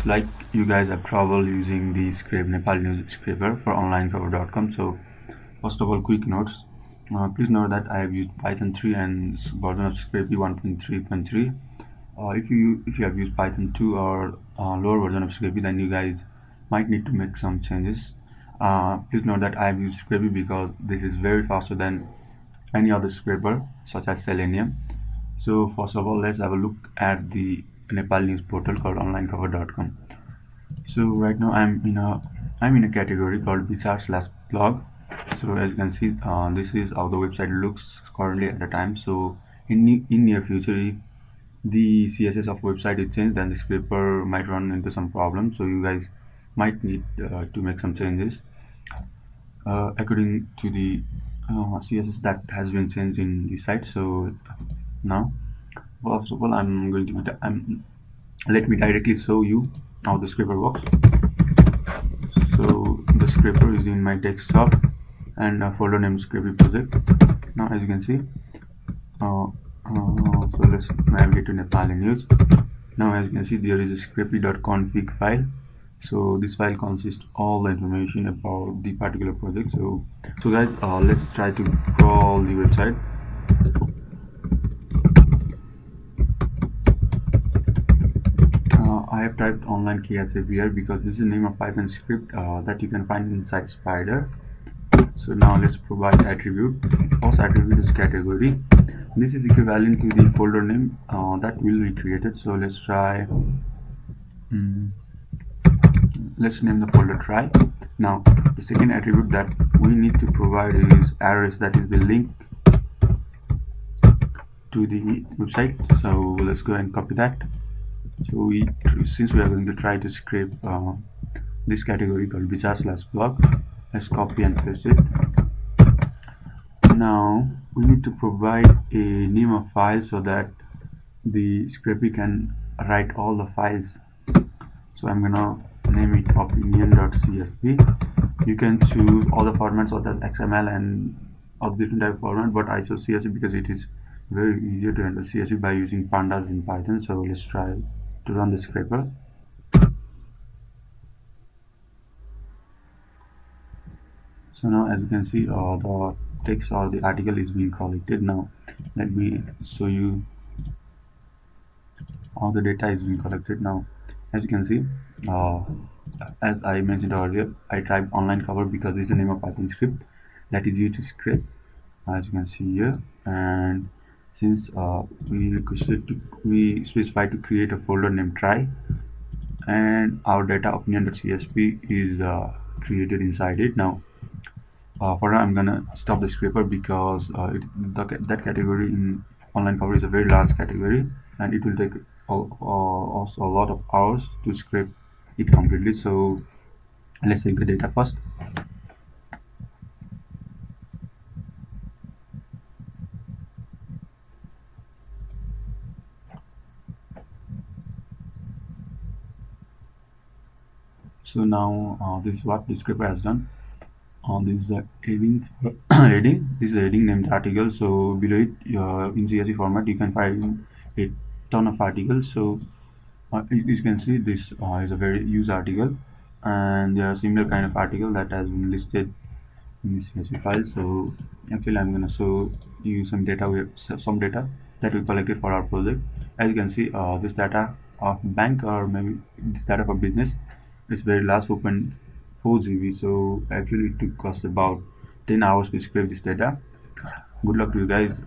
looks like you guys have trouble using the Nepali news scraper for onlinecover.com. So first of all, quick notes. Please note that I have used Python 3 and version of Scrapy 1.3.3. If you have used Python 2 or lower version of Scrapy, then you guys might need to make some changes. Please note that I have used Scrapy because this is very faster than any other scraper such as Selenium. So first of all, let's have a look at the Nepal news portal called onlinecover.com. So right now I'm in a category called bizarre/blog. So as you can see, this is how the website looks currently at the time. So in near future, if the CSS of website is changed, then the scraper might run into some problems. So you guys might need to make some changes according to the CSS that has been changed in the site. So now, first of all, let me directly show you how the scraper works. So the scraper is in my desktop and a folder named Scrapy project. Now as you can see, so let's navigate to Nepali news. Now as you can see, there is a scrapy.config file. So this file consists all the information about the particular project. So guys, let's try to crawl the website. I have typed online KSAP here because this is the name of Python script that you can find inside Spider. So now let's provide attribute. First attribute is category. This is equivalent to the folder name that will be created. So let's try. Let's name the folder try. Now the second attribute that we need to provide is address, that is the link to the website. So let's go and copy that. So since we are going to try to scrape this category called bizarre/blog, let's copy and paste it. Now we need to provide a name of file so that the Scrapy can write all the files. So I'm gonna name it opinion.csv. You can choose all the formats of that XML and of different type of format, but I chose CSV because it is very easier to handle CSV by using pandas in Python. So let's try to run the scraper. So now as you can see, the text or the article is being collected. Now let me show you how the data is being collected. Now as you can see, as I mentioned earlier, I typed online cover because this is the name of Python script that is used to scrape, as you can see here. And since we specified to create a folder named try, and our data opinion.csv is created inside it. Now for now I'm gonna stop the scraper because that category in online cover is a very large category and it will take also a lot of hours to scrape it completely. So let's take the data first. So now this is what the scraper has done. This is heading this is a heading named article. So below it in CSV format you can find a ton of articles. So you can see this is a very used article, and there are similar kind of article that has been listed in this CSV file. So actually I'm going to show you some data that we collected for our project. As you can see, this data of bank, or maybe this data for business, is very large, 4.4 GB. So actually it took us about 10 hours to scrape this data. Good luck to you guys.